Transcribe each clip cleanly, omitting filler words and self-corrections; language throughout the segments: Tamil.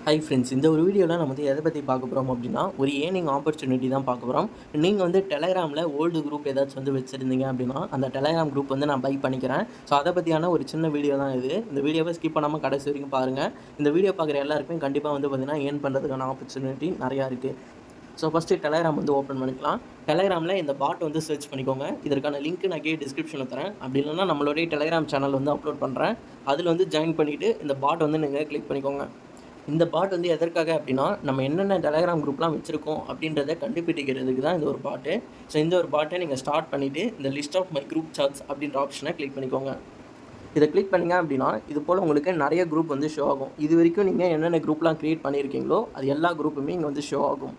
ஹாய் ஃப்ரெண்ட்ஸ், இந்த ஒரு வீடியோவில் நம்ம வந்து எதை பற்றி பார்க்க போகிறோம் அப்படின்னா, ஒரு ஏர்னிங் ஆப்பர்ச்சுனிட்டி தான் பார்க்க போகிறோம். நீங்கள் வந்து டெலகிராமில் ஓல்டு குரூப் ஏதாச்சும் வந்து வச்சுருந்தீங்க அப்படின்னா, அந்த டெலகிராம் குரூப் வந்து நான் பை பண்ணிக்கிறேன். ஸோ அதை பற்றியான ஒரு சின்ன வீடியோ தான் இது. இந்த வீடியோவை ஸ்கிப் பண்ணாமல் கடைசி வரைக்கும் பாருங்கள். இந்த வீடியோ பார்க்குற எல்லாருக்குமே கண்டிப்பாக வந்து பார்த்திங்கன்னா ஏர்ன் பண்ணுறதுக்கான ஆப்பர்ச்சுனிட்டி நிறையா இருக்குது. ஸோ ஃபஸ்ட்டு டெலகிராம் வந்து ஓப்பன் பண்ணிக்கலாம். டெலகிராமில் இந்த பாட் வந்து சர்ச் பண்ணிக்கோங்க. இதற்கான லிங்க் நான் கீழே டிஸ்கிரிப்ஷனில் தரேன். அப்படி இல்லைன்னா நம்மளுடைய டெலகிராம் சேனல் வந்து அப்லோட் பண்ணுறேன். அதில் வந்து ஜாயின் பண்ணிவிட்டு இந்த பாட் வந்து நீங்கள் கிளிக் பண்ணிக்கோங்க. இந்த பாட் வந்து எதற்காக அப்படின்னா, நம்ம என்னென்ன டெலகிராம் குரூப்லாம் வச்சுருக்கோம் அப்படின்றத கண்டுபிடிக்கிறதுக்கு தான் இந்த ஒரு பாட்டு. ஸோ இந்த ஒரு பாட்டை நீங்கள் ஸ்டார்ட் பண்ணிவிட்டு இந்த list of my group chats அப்படின்ற ஆப்ஷனை கிளிக் பண்ணிக்கோங்க. இதை கிளிக் பண்ணிங்க அப்படின்னா இது போல் உங்களுக்கு நிறைய குரூப் வந்து ஷோ ஆகும். இது வரைக்கும் நீங்கள் என்னென்ன குரூப்லாம் க்ரியேட் பண்ணியிருக்கீங்களோ அது எல்லா குரூப்புமே இங்கே வந்து ஷோ ஆகும்.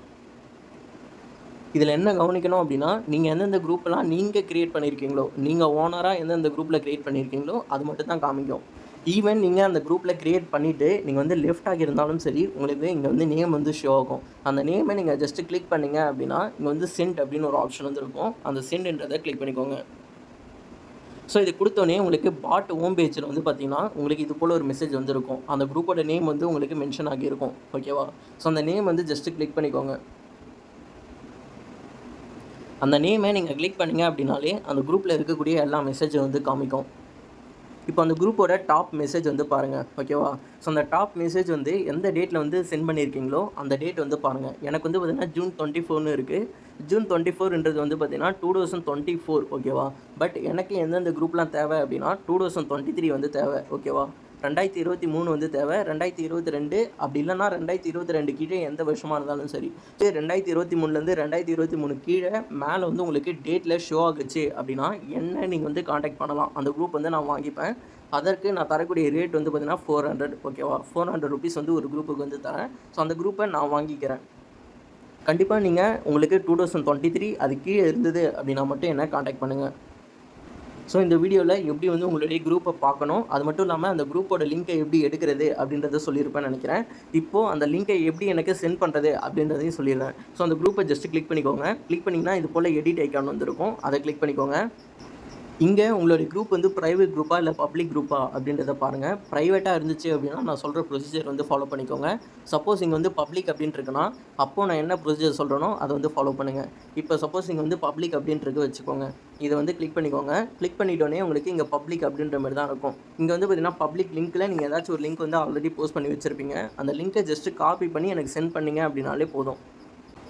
இதில் என்ன கவனிக்கணும் அப்படின்னா, நீங்கள் எந்தெந்த குரூப்பெல்லாம் நீங்கள் க்ரியேட் பண்ணியிருக்கீங்களோ, நீங்கள் ஓனராக எந்தெந்த குரூப்பில் க்ரியேட் பண்ணியிருக்கீங்களோ அது மட்டும் தான் காமிக்கும். ஈவன் நீங்கள் அந்த குரூப்பில் க்ரியேட் பண்ணிவிட்டு நீங்கள் வந்து லெஃப்ட் ஆகியிருந்தாலும் சரி, உங்களுக்கு இங்கே வந்து நேம் வந்து ஷோ ஆகும். அந்த நேமை நீங்கள் ஜஸ்ட்டு கிளிக் பண்ணிங்க அப்படின்னா இங்கே வந்து சென்ட் அப்படின்னு ஒரு ஆப்ஷன் வந்து இருக்கும். அந்த சென்ட்ன்றதை கிளிக் பண்ணிக்கோங்க. ஸோ இது கொடுத்தோன்னே உங்களுக்கு பாட் ஹோம் பேஜில் வந்து பார்த்திங்கன்னா உங்களுக்கு இது போல் ஒரு மெசேஜ் வந்து இருக்கும். அந்த குரூப்போட நேம் வந்து உங்களுக்கு மென்ஷன் ஆகியிருக்கும். ஓகேவா? ஸோ அந்த நேம் வந்து ஜஸ்ட்டு கிளிக் பண்ணிக்கோங்க. அந்த நேமை நீங்கள் கிளிக் பண்ணிங்க அப்படின்னாலே அந்த குரூப்பில் இருக்கக்கூடிய எல்லா மெசேஜும் வந்து காமிக்கும். இப்போ அந்த குரூப்போட டாப் மெசேஜ் வந்து பாருங்கள். ஓகேவா? ஸோ அந்த டாப் மெசேஜ் வந்து எந்த டேட்டில் வந்து சென்ட் பண்ணியிருக்கீங்களோ அந்த டேட் வந்து பாருங்கள். எனக்கு வந்து பார்த்திங்கன்னா June 24 இருக்குது. June 24ன்றது வந்து பார்த்திங்கன்னா 2024. ஓகேவா? பட் எனக்கு எந்தெந்த குரூப்லாம் தேவை அப்படின்னா 2023 வந்து தேவை. ஓகேவா? 2023 வந்து தேவை. 2022 அப்படி இல்லைனா 2022 கீழே எந்த வருஷமாக இருந்தாலும் சரி. 2023லேருந்து 2023 கீழே மேலே வந்து உங்களுக்கு டேட்டில் ஷோ ஆகுச்சு அப்படின்னா என்ன நீங்கள் வந்து காண்டாக்ட் பண்ணலாம். அந்த குரூப் வந்து நான் வாங்கிப்பேன். அதற்கு நான் தரக்கூடிய ரேட் வந்து பார்த்திங்கன்னா 400. ஓகேவா? 400 ருபீஸ் வந்து ஒரு குரூப்புக்கு வந்து தரேன். ஸோ அந்த குரூப்பை நான் வாங்கிக்கிறேன். கண்டிப்பாக நீங்கள் உங்களுக்கு 2023 அது கீழே இருந்தது அப்படின்னா மட்டும் என்ன காண்டாக்ட் பண்ணுங்கள். ஸோ இந்த வீடியோவில் எப்படி வந்து உங்களுடைய குரூப்பை பார்க்கணும், அது மட்டும் இல்லாமல் அந்த குரூப்போட லிங்கை எப்படி எடுக்கிறது அப்படின்றத சொல்லியிருப்பேன்னு நினைக்கிறேன். இப்போது அந்த லிங்கை எப்படி எனக்கு சென்ட் பண்ணுறது அப்படின்றதையும் சொல்லிடுறேன். ஸோ அந்த குரூப்பை ஜஸ்ட்டு கிளிக் பண்ணிக்கோங்க. கிளிக் பண்ணிங்கன்னா இது போல் எடிட் ஐக்கான் வந்துருக்கும். அதை கிளிக் பண்ணிக்கோங்க. இங்கே உங்களுடைய குரூப் வந்து ப்ரைவேட் குரூப்பா இல்லை பப்ளிக் குரூப்பா அப்படின்றத பாருங்கள். ப்ரைவேட்டாக இருந்துச்சு அப்படின்னா நான் சொல்கிற ப்ரொசீஜர் வந்து ஃபாலோ பண்ணிக்கோங்க. சப்போஸ் இங்கே வந்து பப்ளிக் அப்படின்ட்டு இருக்குன்னா அப்போது நான் என்ன ப்ரொசீஜர் சொல்கிறேனோ அதை வந்து ஃபாலோ பண்ணுங்கள். இப்போ சப்போஸ் இங்கே வந்து பப்ளிக் அப்படின்ட்டு வச்சுக்கோங்க. இதை வந்து கிளிக் பண்ணிக்கோங்க. கிளிக் பண்ணிட்டோன்னே உங்களுக்கு இங்கே பப்ளிக் அப்படின்ற மாதிரி தான் இருக்கும். இங்கே வந்து பார்த்திங்கன்னா பப்ளிக் லிங்க்கில் நீங்கள் ஏதாச்சும் ஒரு லிங்க் வந்து ஆல்ரெடி போஸ்ட் பண்ணி வச்சுருப்பீங்க. அந்த லிங்க்கை ஜஸ்ட்டு காப்பி பண்ணி எனக்கு சென்ட் பண்ணிங்க அப்படின்னாலே போதும்.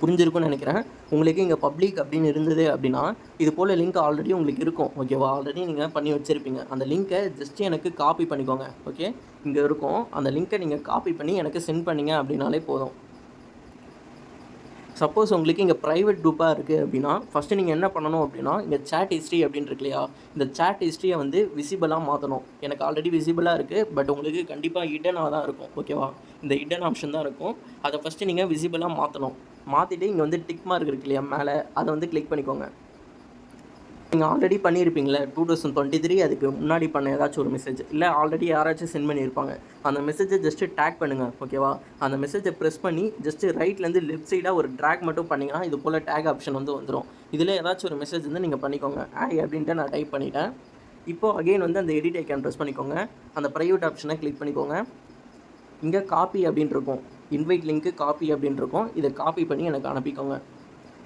புரிஞ்சிருக்கும்னு நினைக்கிறேன். உங்களுக்கு இங்கே பப்ளிக் அப்படின்னு இருந்தது அப்படின்னா இது போல் லிங்க் ஆல்ரெடி உங்களுக்கு இருக்கும். ஓகேவா? ஆல்ரெடி நீங்கள் பண்ணி வச்சுருப்பீங்க. அந்த லிங்க்கை ஜஸ்ட்டு எனக்கு காப்பி பண்ணிக்கோங்க. ஓகே, இங்கே இருக்கும். அந்த லிங்க்கை நீங்கள் காப்பி பண்ணி எனக்கு சென்ட் பண்ணிங்க அப்படின்னாலே போதும். சப்போஸ் உங்களுக்கு இங்கே ப்ரைவேட் குரூப்பாக இருக்குது அப்படின்னா ஃபஸ்ட்டு நீங்கள் என்ன பண்ணணும் அப்படின்னா இங்கே சேட் ஹிஸ்ட்ரி அப்படின்னு இருக்கு இல்லையா, இந்த சேட் ஹிஸ்ட்ரியை வந்து விசிபிளாக மாற்றணும். எனக்கு ஆல்ரெடி விசிபிளாக இருக்குது. பட் உங்களுக்கு கண்டிப்பாக ஹிடனாக தான் இருக்கும். ஓகேவா? இந்த ஹிடன் ஆப்ஷன் தான் இருக்கும். அதை ஃபஸ்ட்டு நீங்கள் விசிபிளாக மாற்றணும். மாற்றிட்டு இங்கே வந்து டிக் மார்க் இருக்கு இல்லையா மேலே, அதை வந்து கிளிக் பண்ணிக்கோங்க. நீங்கள் ஆல்ரெடி பண்ணியிருப்பீங்களே 2023 அதுக்கு முன்னாடி பண்ண ஏதாச்சும் ஒரு மெசேஜ் இல்லை ஆல்ரெடி யாராச்சும் சென்ட் பண்ணியிருப்பாங்க. அந்த மெசேஜை ஜஸ்ட்டு டேக் பண்ணுங்கள். ஓகேவா? அந்த மெசேஜை ப்ரெஸ் பண்ணி ஜஸ்ட்டு ரைட்லேருந்து லெஃப்ட் சைடாக ஒரு ட்ராக் மட்டும் பண்ணிங்கன்னா இது போல் டேக் ஆப்ஷன் வந்து வந்துடும். இதில் ஏதாச்சும் ஒரு மெசேஜ் வந்து நீங்கள் பண்ணிக்கோங்க. அப்படின்ட்டு நான் டைப் பண்ணிட்டேன். இப்போது அகெயின் வந்து அந்த எடிட் ஐக்கான் ப்ரெஸ் பண்ணிக்கோங்க. அந்த ப்ரைவேட் ஆப்ஷனை கிளிக் பண்ணிக்கோங்க. இங்கே காப்பி அப்படின்ட்டு இருக்கும். இன்வைட் லிங்க்கு காப்பி அப்படின்ட்டு இருக்கும். இதை காப்பி பண்ணி எனக்கு அனுப்பிக்கோங்க.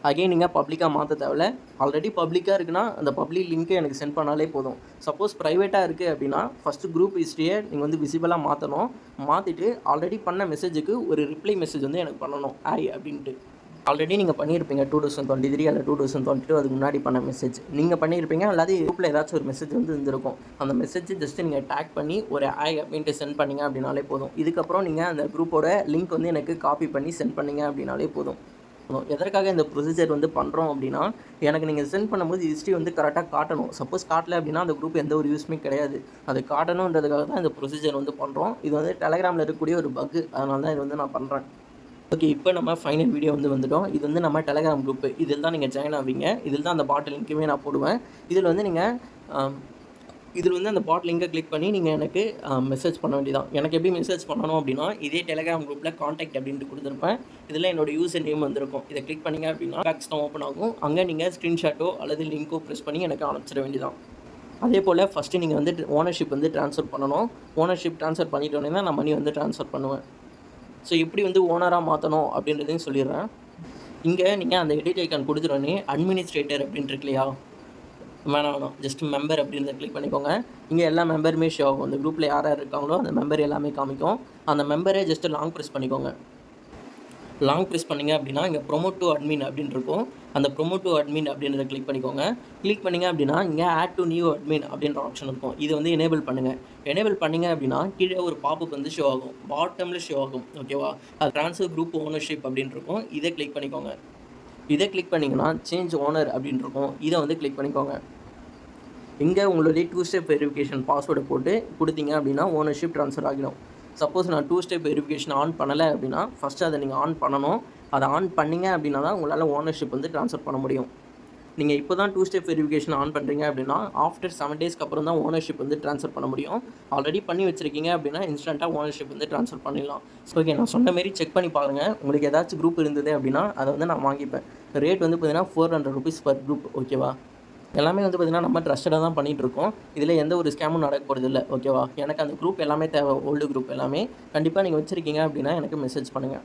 அகெயின் நீங்கள் பப்ளிக்காக மாற்ற தேவையில்ல. ஆல்ரெடி பப்ளிக்காக இருக்குன்னா அந்த பப்ளிக் லிங்க்கை எனக்கு சென்ட் பண்ணாலே போதும். சப்போஸ் ப்ரைவேட்டாக இருக்குது அப்படின்னா ஃபஸ்ட்டு குரூப் ஹிஸ்ட்ரியை நீங்கள் வந்து விசிபிளாக மாற்றணும். மாற்றிட்டு ஆல்ரெடி பண்ண மெசேஜுக்கு ஒரு ரிப்ளை மெசேஜ் வந்து எனக்கு பண்ணணும். அப்படின்ட்டு ஆல்ரெடி நீங்கள் பண்ணியிருப்பீங்க 2023 அல்ல 2022 அதுக்கு முன்னாடி பண்ண மெசேஜ் நீங்கள் பண்ணியிருப்பீங்க. அல்லாது குரூப்பில் ஏதாச்சும் ஒரு மெசேஜ் வந்து இருந்திருக்கும். அந்த மெசேஜ் ஜஸ்ட்டு நீங்கள் டேக் பண்ணி ஒரு அப்படின்ட்டு சென்ட் பண்ணிங்க அப்படின்னாலே போதும். இதுக்கப்புறம் நீங்கள் அந்த குரூப்போட லிங்க் வந்து எனக்கு காப்பி பண்ணி சென்ட் பண்ணிங்க அப்படின்னாலே போதும். எதற்காக இந்த ப்ரொசீஜர் வந்து பண்ணுறோம் அப்படின்னா எனக்கு நீங்கள் சென்ட் பண்ணும்போது ஹிஸ்ட்ரி வந்து கரெக்டாக காட்டணும். சப்போஸ் காட்டலை அப்படின்னா அந்த குரூப் எந்த ஒரு யூஸுமே கிடையாது. அது காட்டணுன்றதுக்காக தான் இந்த ப்ரொசீஜர் வந்து பண்ணுறோம். இது வந்து டெலகிராமில் இருக்கக்கூடிய ஒரு பக்கு. அதனால தான் இது வந்து நான் பண்ணுறேன். ஓகே, இப்போ நம்ம ஃபைனல் வீடியோ வந்து வந்துட்டோம். இது வந்து நம்ம டெலகிராம் குரூப்பு. இதில் தான் நீங்கள் ஜாயின் ஆவீங்க. இதில் தான் அந்த பாட்டில் லிங்க்குமே நான் போடுவேன். இதில் வந்து நீங்கள் இதில் வந்து அந்த பாட் லிங்கை கிளிக் பண்ணி நீங்கள் எனக்கு மெசேஜ் பண்ண வேண்டியதான். எனக்கு எப்படி மெசேஜ் பண்ணணும் அப்படின்னா இதே டெலகிராம் குரூப்பில் காண்டாக்ட் அப்படின்ட்டு கொடுத்துருப்பேன். இதில் என்னோடய யூசர் நேம் வந்திருக்கும். இதை கிளிக் பண்ணிங்க அப்படின்னா பேக்ஸ் தான் ஓப்பன் ஆகும். அங்கே நீங்கள் ஸ்க்ரீன்ஷாட்டோ அல்லது லிங்க்கோ ப்ரெஸ் பண்ணி எனக்கு அனுப்பிச்சிட வேண்டியதான். அதே போல் ஃபஸ்ட்டு நீங்கள் வந்து ஓனர்ஷிப் வந்து ட்ரான்ஸ்ஃபர் பண்ணணும். ஓனர்ஷிப் ட்ரான்ஸ்ஃபர் பண்ணிட்டோன்னே தான் நான் மணி வந்து ட்ரான்ஸ்ஃபர் பண்ணுவேன். ஸோ எப்படி வந்து ஓனராக மாற்றணும் அப்படின்றதையும் சொல்லிடுறேன். இங்கே நீங்கள் அந்த எடிட் ஐக்கான் கொடுத்துட்டோன்னே அட்மினிஸ்ட்ரேட்டர் அப்படின்ட்டு இருக்கு இல்லையா, வேணாம் ஜஸ்ட் மெம்பர் அப்படின்றத கிளிக் பண்ணிக்கோங்க. இங்கே எல்லா மெம்பருமே ஷோ ஆகும். அந்த குரூப்பில் யார் யார் இருக்காங்களோ அந்த மெம்பர் எல்லாமே காமிக்கும். அந்த மெம்பரே ஜஸ்ட்டு லாங் ப்ரெஸ் பண்ணிக்கோங்க. லாங் ப்ரெஸ் பண்ணிங்க அப்படின்னா இங்கே ப்ரொமோட் டு அட்மின் அப்படின்னு இருக்கும். அந்த ப்ரொமோட் டு அட்மின் அப்படின்றத கிளிக் பண்ணிக்கோங்க. கிளிக் பண்ணிங்க அப்படின்னா இங்கே ஆட் டு நியூ அட்மின் அப்படின்ற ஆப்ஷன் இருக்கும். இது வந்து எனேபிள் பண்ணுங்கள். எனேபிள் பண்ணிங்க அப்படின்னா கீழே ஒரு பாப்பப் வந்து ஷோ ஆகும். பாட்டமில் ஷோ ஆகும். ஓகேவா, அது ட்ரான்ஸ்ஃபர் குரூப் ஓனர்ஷிப் அப்படின்னு இருக்கும். இதை கிளிக் பண்ணிக்கோங்க. இதை கிளிக் பண்ணிங்கன்னா சேஞ்ச் ஓனர் அப்படின்னு இருக்கும். இதை வந்து கிளிக் பண்ணிக்கோங்க. இங்கே உங்களுடைய 2 ஸ்டெப் வெரிஃபிகேஷன் பாஸ்வேர்டை போட்டு கொடுத்தீங்க அப்படின்னா ஓனர்ஷிப் ட்ரான்ஸ்ஃபர் ஆகிடும். சப்போஸ் நான் 2 ஸ்டெப் வெரிஃபிகேஷன் ஆன் பண்ணலை அப்படின்னா ஃபஸ்ட்டு அதை நீங்கள் ஆன் பண்ணணும். அதை ஆன் பண்ணிங்க அப்படின்னா தான் உங்களால் ஓனர்ஷிப் வந்து ட்ரான்ஸ்ஃபர் பண்ண முடியும். நீங்கள் இப்போ தான் 2 ஸ்டெப் வெரிஃபிகேஷன் ஆன் பண்ணுறீங்க அப்படின்னா ஆஃப்டர் 7 டேஸ்க்கு அப்புறம் தான் ஓனர்ஷிப் வந்து ட்ரான்ஸ்ஃபர் பண்ண முடியும். ஆல்ரெடி பண்ணி வச்சுருக்கீங்க அப்படின்னா இன்ஸ்டண்ட்டாக ஓனர்ஷிப் வந்து ட்ரான்ஸ்ஃபர் பண்ணிடலாம். ஸோ ஓகே, நான் சொன்ன மாரி செக் பண்ணி பாருங்கள். உங்களுக்கு ஏதாச்சும் குரூப் இருந்தது அப்படின்னா அதை வந்து நான் வாங்கிப்பேன். ரேட் வந்து பார்த்தீங்கன்னா 400 rupees பர் குரூப். ஓகேவா, எல்லாமே வந்து பார்த்திங்கன்னா நம்ம ட்ரஸ்டடாக தான் பண்ணிகிட்ருக்கோம். இதில் எந்த ஒரு ஸ்கேமும் நடக்க போகிறது இல்லை. ஓகேவா, எனக்கு அந்த குரூப் எல்லாமே தேவை. ஓல்டு குரூப் எல்லாமே கண்டிப்பாக நீங்கள் வச்சுருக்கீங்க அப்படின்னா எனக்கு மெசேஜ் பண்ணுங்கள்.